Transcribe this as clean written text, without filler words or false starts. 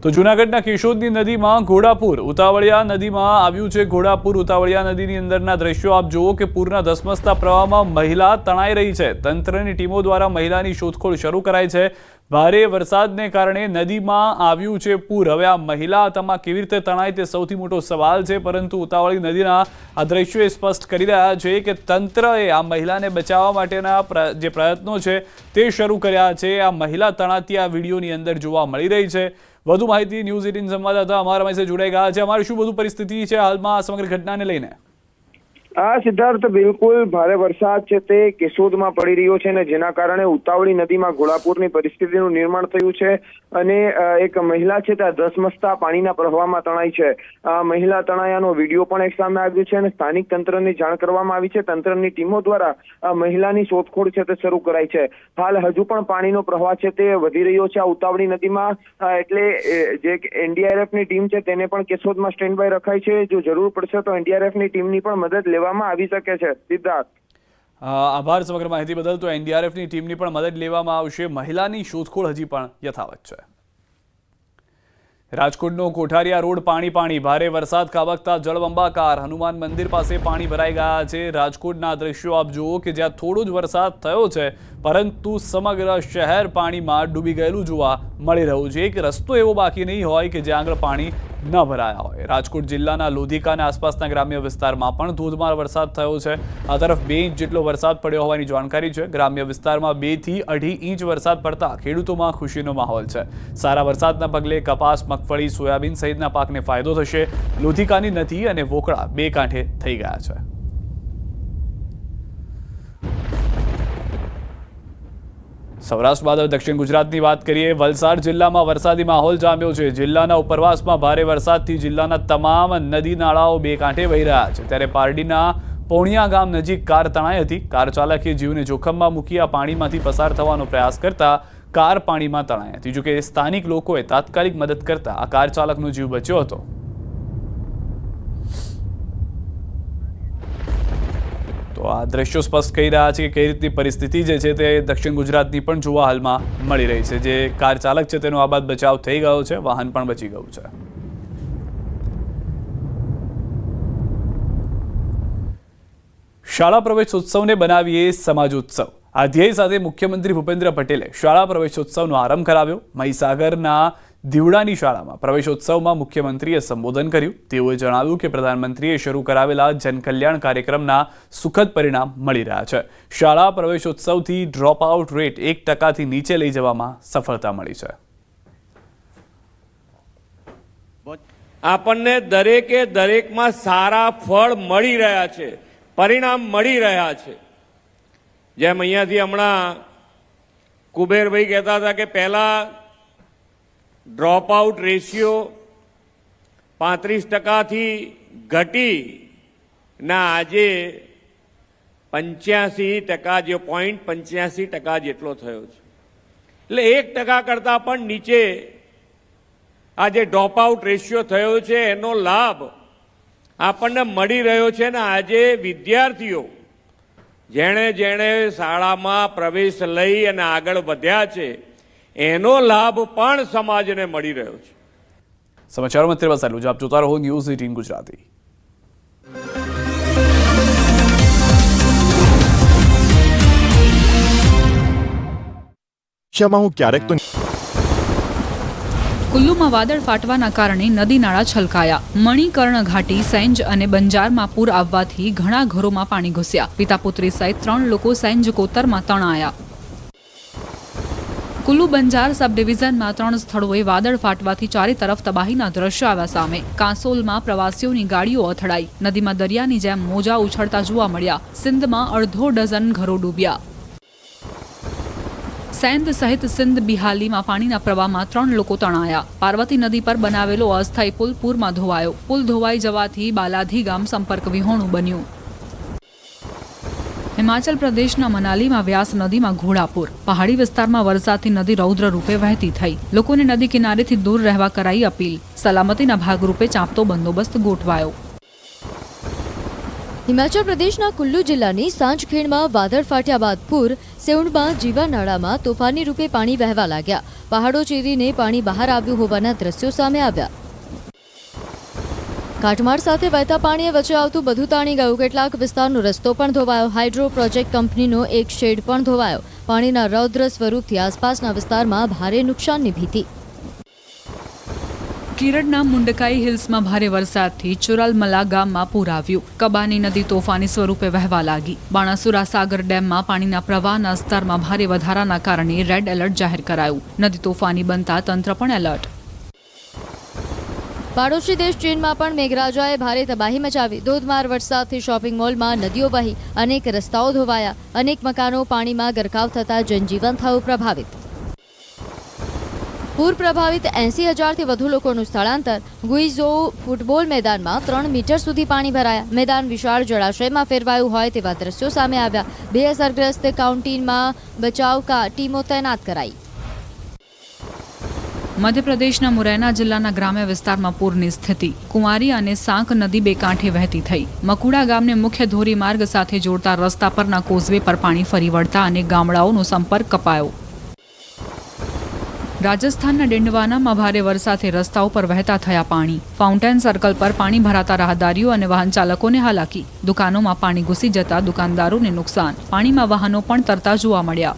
તો જૂનાગઢના કેશોદની નદીમાં ઘોડાપુર ઉતાવળિયા નદીમાં આવ્યું છે. ઘોડાપુર ઉતાવળિયા નદીની અંદરના દ્રશ્યો આપ જુઓ કે પૂરના ધસમસતા પ્રવાહમાં મહિલા તણાઈ રહી છે. તંત્રની ટીમો દ્વારા મહિલાની શોધખોળ શરૂ કરાઈ છે. ભારે વરસાદને કારણે નદીમાં આવ્યું છે પૂર. હવે આ મહિલા આમાં કેવી રીતે તણાય તે સૌથી મોટો સવાલ છે, પરંતુ ઉતાવળી નદીના આ દ્રશ્યો સ્પષ્ટ કરી રહ્યા છે કે તંત્રએ આ મહિલાને બચાવવા માટેના જે પ્રયત્નો છે તે શરૂ કર્યા છે. આ મહિલા તણાતી આ વિડીયોની અંદર જોવા મળી રહી છે. વધુ માહિતી ન્યૂઝ 18 સંવાદદાતા અમારા સાથે જોડાઈ ગયા છે. અમારી શું વધુ પરિસ્થિતિ છે હાલમાં આ સમગ્ર ઘટનાને લઈને? સિદ્ધાર્થ, બિલકુલ ભારે વરસાદ છે તે કેશોદમાં પડી રહ્યો છે અને જેના કારણે ઉતાવળી નદીમાં ઘોડાપુરની પરિસ્થિતિનું નિર્માણ થયું છે અને એક મહિલા છે તે ધસમસતા પાણીના પ્રવાહમાં તણાઈ છે. મહિલા તણાયાનો વિડીયો પણ એક સામે આવ્યો છે અને સ્થાનિક તંત્રની જાણ કરવામાં આવી છે. તંત્રની ટીમો દ્વારા મહિલાની શોધખોળ છે તે શરૂ કરાઈ છે. હાલ હજુ પણ પાણીનો પ્રવાહ છે તે વધી રહ્યો છે આ ઉતાવળી નદીમાં, એટલે જે એનડીઆરએફની ટીમ છે તેને પણ કેશોદમાં સ્ટેન્ડ બાય રખાઈ છે. જો જરૂર પડશે તો એનડીઆરએફની ટીમની પણ મદદ લેવામાં આવી શકે છે. સિદ્ધાર્થ, આભાર સમગ્ર માહિતી બદલ. તો એનડીઆરએફની ટીમની પણ મદદ લેવામાં આવશે. મહિલાની શોધખોળ હજી પણ યથાવત છે. રાજકોટનો કોઠારિયા રોડ પાણી. ભારે વરસાદ ખાબકતા જળબંબાકાર. હનુમાન મંદિર પાસે પાણી ભરાઈ ગયા છે. રાજકોટના દ્રશ્યો આપ જુઓ કે જ્યાં થોડો જ વરસાદ થયો છે પરંતુ સમગ્ર શહેર પાણીમાં ડૂબી ગયેલું જોવા મળી રહ્યું છે. એક રસ્તો એવો બાકી નહીં હોય કે જ્યાં આગળ પાણી ન ભરાયા હોય. રાજકોટ જિલ્લાના લોધિકા અને આસપાસના ગ્રામ્ય વિસ્તારમાં પણ ધોધમાર વરસાદ થયો છે. આ તરફ 2 ઇંચ જેટલો વરસાદ પડ્યો હોવાની જાણકારી છે. ગ્રામ્ય વિસ્તારમાં 2 થી 2.5 ઇંચ વરસાદ પડતા ખેડૂતોમાં ખુશીનો માહોલ છે. સારા વરસાદના પગલે કપાસ, મગફળી, સોયાબીન સહિતના પાકને ફાયદો થશે. લોધિકાની નદી અને વોકળા 2 કાંઠે થઈ ગયા છે. સૌરાષ્ટ્ર બાદ દક્ષિણ ગુજરાતની વાત કરીએ. વલસાડ જિલ્લામાં વરસાદી માહોલ જામ્યો છે. જિલ્લાના ઉપરવાસમાં ભારે વરસાદથી જિલ્લાના તમામ નદી નાળાઓ 2 કાંઠે વહી રહ્યા છે. ત્યારે પારડીના પોણિયા ગામ નજીક કાર તણાઈ હતી. કાર ચાલકે જીવને જોખમમાં મૂકી આ પાણીમાંથી પસાર થવાનો પ્રયાસ કરતા કાર પાણીમાં તણાઈ હતી. જોકે સ્થાનિક લોકોએ તાત્કાલિક મદદ કરતા આ કાર ચાલકનો જીવ બચ્યો હતો. તો આ દ્રશ્યો સ્પષ્ટ કહી રહ્યા છે કે કઈ રીતની પરિસ્થિતિ જે છે તે દક્ષિણ ગુજરાતની પણ જોવા હાલમાં મળી રહી છે. જે કાર ચાલક છે તેનો આબાદ બચાવ થઈ ગયો છે, વાહન પણ બચી ગયું છે. શાળા પ્રવેશોત્સવને બનાવીએ સમાજોત્સવ. આ ધ્યેય સાથે મુખ્યમંત્રી ભૂપેન્દ્ર પટેલે શાળા પ્રવેશોત્સવનો આરંભ કરાવ્યો. મહીસાગરના દીવડાની શાળામાં પ્રવેશોત્સવમાં મુખ્યમંત્રીએ સંબોધન કર્યું. તેઓએ જણાવ્યું કે પ્રધાનમંત્રીએ શરૂ કરાવેલા જનકલ્યાણ કાર્યક્રમના સુખદ પરિણામ મળી રહ્યા છે. શાળા પ્રવેશોત્સવથી ડ્રોપ આઉટ રેટ 1% નીચે લઈ જવામાં સફળતા મળી છે. આપણને દરેકમાં સારા ફળ મળી રહ્યા છે, પરિણામ મળી રહ્યા છે. જેમ અહીંયાથી હમણાં કુબેરભાઈ કહેતા હતા કે પહેલા ડ્રોપ આઉટ રેશિયો 35%થી ઘટી ના આજે 85% જે 0.85% જેટલો થયો છે. એટલે 1% કરતાં પણ નીચે આ જે ડ્રોપ આઉટ રેશિયો થયો છે એનો લાભ આપણને મળી રહ્યો છે. ને આજે વિદ્યાર્થીઓ જેણે શાળામાં પ્રવેશ લઈ અને આગળ વધ્યા છે એનો લાભ પણ સમાજને મળી રહ્યો છે. સમાચારોમાં અત્યારે બસ આટલું જ. આપ જોતા રહો ન્યૂઝ 18 ગુજરાતી. હું ક્યારેક તો કુલ્લુમાં વાદળ ફાટવાના કારણે નદી નાળા છલકાયા. મણિકર્ણ ઘાટી, સેંજ અને બંજારમાં પૂર આવવાથી ઘણા ઘરોમાં પાણી ઘૂસ્યા. પિતા પુત્રી સહિત 3 લોકો સેંજ કોતરમાં તણાયા. કુલ્લુ બંજાર સબ ડિવિઝનમાં 3 સ્થળોએ વાદળ ફાટવાથી ચારે તરફ તબાહીના દ્રશ્યો આવ્યા સામે. કાંસોલમાં પ્રવાસીઓની ગાડીઓ અથડાઈ. નદીમાં દરિયાની જેમ મોજા ઉછળતા જોવા મળ્યા. સિંધમાં અડધો ડઝન ઘરો ડૂબ્યા. સેંધ સહિત સિંધ બિહાલીમાં પાણીના પ્રવાહમાં 3 લોકો તણાયા. પાર્વતી નદી પર બનાવેલો અસ્થાયી પુલ પૂરમાં ધોવાયો. પુલ ધોવાઈ જવાથી બાલાધી ગામ સંપર્ક વિહોણું બન્યું. હિમાચલ પ્રદેશના મનાલીમાં વ્યાસ નદીમાં ઘોડાપુર. પહાડી વિસ્તારમાં વરસાદથી નદી રૌદ્ર રૂપે વહેતી થઈ. લોકોને નદી કિનારેથી દૂર રહેવા કરાઈ અપીલ. સલામતીના ભાગરૂપે ચાંપતો બંદોબસ્ત ગોઠવાયો. હિમાચલ પ્રદેશના કુલ્લુ જિલ્લાની સાંજખેડમાં વાદળ ફાટ્યા બાદ પૂર, સેઉણમાં જીવાનાળામાં તોફાની રૂપે પાણી વહેવા લાગ્યા. પહાડો ચીરીને પાણી બહાર આવ્યું હોવાના દ્રશ્યો સામે આવ્યા. કાટમાળ સાથે વહેતા પાણીએ વચ્ચે આવતું બધું તાણી ગયું. કેટલાક વિસ્તારનો રસ્તો પણ ધોવાયો. હાઇડ્રો પ્રોજેક્ટ કંપનીનો એક શેડ પણ ધોવાયો. પાણીના રૌદ્ર સ્વરૂપથી આસપાસના વિસ્તારમાં ભારે નુકસાનની ભીતિ. કેરળના મુંડકાઈ હિલ્સમાં ભારે વરસાદથી ચુરાલમલા ગામમાં પૂર આવ્યું. કબાની નદી તોફાની સ્વરૂપે વહેવા લાગી. બાણાસુરા સાગર ડેમમાં પાણીના પ્રવાહના સ્તરમાં ભારે વધારાના કારણે રેડ એલર્ટ જાહેર કરાયું. નદી તોફાની બનતા તંત્ર પણ એલર્ટ. પાડોશી દેશ ચીનમાં પણ મેઘરાજાએ ભારે તબાહી મચાવી. ધોધમાર વરસાદથી શોપિંગ મોલમાં નદીઓ વહી, અનેક રસ્તાઓ ધોવાયા, અનેક મકાનો પાણીમાં ગરકાવ થતા જનજીવન થયું પ્રભાવિત. પૂર પ્રભાવિત 80,000થી વધુ લોકોનું સ્થળાંતર. ગુઇઝોઉ ફૂટબોલ મેદાનમાં 3 મીટર સુધી પાણી ભરાયા. મેદાન વિશાળ જળાશયમાં ફેરવાયું હોય તેવા દ્રશ્યો સામે આવ્યા. બે અસરગ્રસ્ત કાઉન્ટીમાં બચાવ ટીમો તૈનાત કરાઈ. મધ્યપ્રદેશના મુરૈના જિલ્લાના ગ્રામ્ય વિસ્તારમાં પૂરની સ્થિતિ. કુંવારી અને સાંક નદી બે કાંઠે વહેતી થઈ. મકુડા ગામને મુખ્ય ધોરીમાર્ગ સાથે જોડતા રસ્તા પરના કોઝવે પર પાણી ફરી વળતા અને ગામડાઓનો સંપર્ક કપાયો. રાજસ્થાનના ડિંડવાનામાં ભારે વરસાદથી રસ્તાઓ પર વહેતા થયા પાણી. ફાઉન્ટેન સર્કલ પર પાણી ભરાતા રાહદારીઓ અને વાહન ચાલકોને હાલાકી. દુકાનોમાં પાણી ઘૂસી જતા દુકાનદારોને નુકસાન. પાણીમાં વાહનો પણ તરતા જોવા મળ્યા.